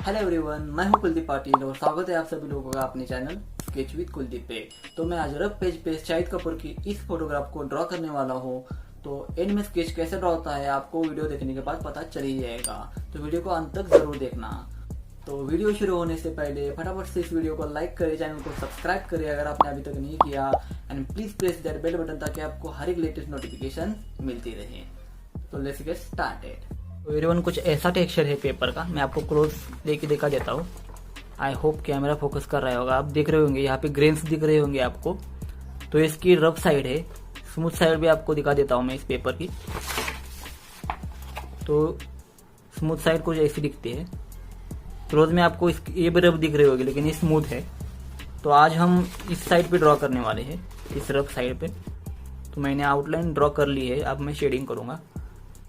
Hello everyone, मैं हूं कुलदीप पाटिल और स्वागत है आप सभी लोगों का अपने चैनल स्केच विद कुलदीप पे। तो मैं आज रफ पेज पे शाहिद कपूर की इस फोटोग्राफ को ड्रॉ करने वाला हूं। तो एंड में स्केच कैसे ड्रॉ होता है आपको वीडियो देखने के बाद पता चल ही जाएगा, तो वीडियो को अंत तक जरूर देखना। तो वीडियो शुरू होने से पहले फटाफट से इस वीडियो को लाइक करें, चैनल को सब्सक्राइब करें अगर आपने अभी तक नहीं किया, and please press that bell button ताकि आपको हर एक लेटेस्ट नोटिफिकेशन मिलती रहे। तो लेट्स गेट स्टार्टेड। तो एवरीवन, कुछ ऐसा टेक्सचर है पेपर का, मैं आपको क्लोज लेके दिखा देता हूँ। आई होप कैमरा फोकस कर रहा होगा, आप देख रहे होंगे यहाँ पे ग्रेन्स दिख रहे होंगे आपको। तो इसकी रफ साइड है, स्मूथ साइड भी आपको दिखा देता हूँ मैं इस पेपर की। तो स्मूथ साइड कुछ ऐसी दिखती है, क्लोज में आपको ये भी रफ दिख रहे होगी लेकिन ये स्मूथ है। तो आज हम इस साइड पे ड्रॉ करने वाले हैं, इस रफ साइड पे। तो मैंने आउटलाइन ड्रॉ कर ली है, अब मैं शेडिंग करूँगा।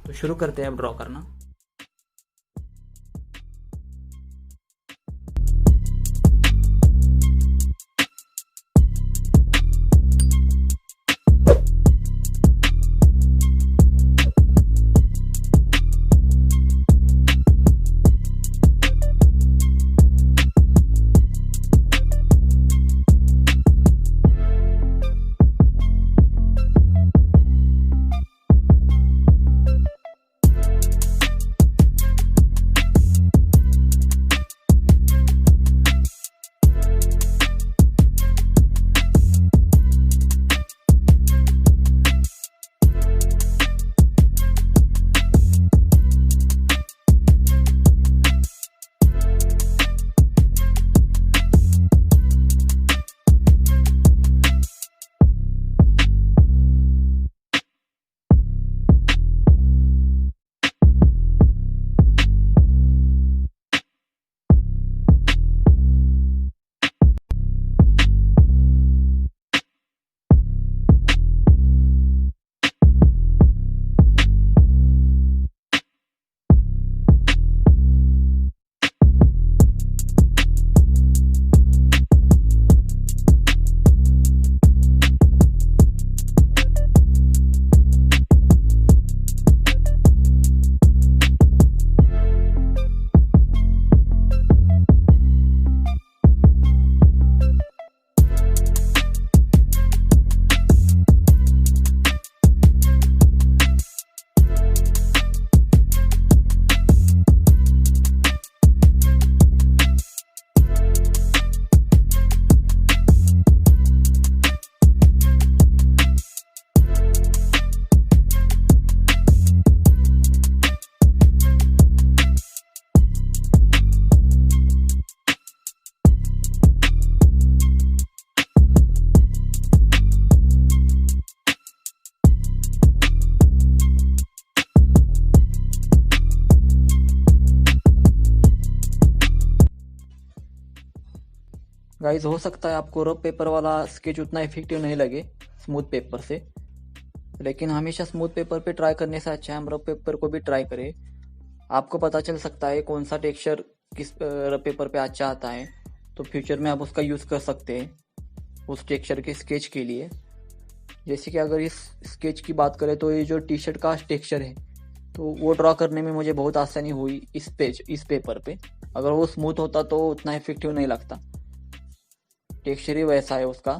तो शुरू करते हैं अब ड्रॉ करना। गाइस, हो सकता है आपको रफ पेपर वाला स्केच उतना इफेक्टिव नहीं लगे स्मूथ पेपर से, लेकिन हमेशा स्मूथ पेपर पे ट्राई करने से अच्छा है हम रफ पेपर को भी ट्राई करें। आपको पता चल सकता है कौन सा टेक्सचर किस रफ पेपर पे अच्छा आता है, तो फ्यूचर में आप उसका यूज़ कर सकते हैं उस टेक्सचर के स्केच के लिए। जैसे कि अगर इस स्केच की बात करें तो ये जो टी शर्ट का टेक्सचर है, तो वो ड्रॉ करने में मुझे बहुत आसानी हुई इस पेपर पे। अगर वो स्मूथ होता तो उतना इफेक्टिव नहीं लगता, टेक्सचर ही वैसा है उसका,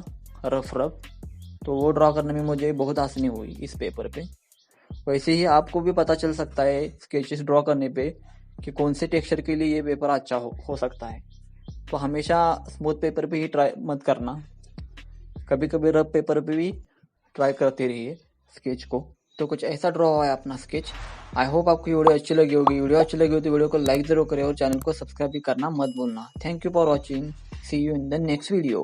रफ, तो वो ड्रॉ करने में मुझे बहुत आसानी हुई इस पेपर पे। वैसे ही आपको भी पता चल सकता है स्केचेस ड्रॉ करने पे कि कौन से टेक्सचर के लिए ये पेपर अच्छा हो सकता है। तो हमेशा स्मूथ पेपर पे ही ट्राई मत करना, कभी कभी रफ पेपर पे भी ट्राई करते रहिए स्केच को। तो कुछ ऐसा ड्रॉ हुआ है अपना स्केच। आई होप आपको वीडियो अच्छी लगी होगी। वीडियो अच्छी लगी हो तो वीडियो को लाइक जरूर करें और चैनल को सब्सक्राइब भी करना मत भूलना। Thank you for watching. See you in the next video.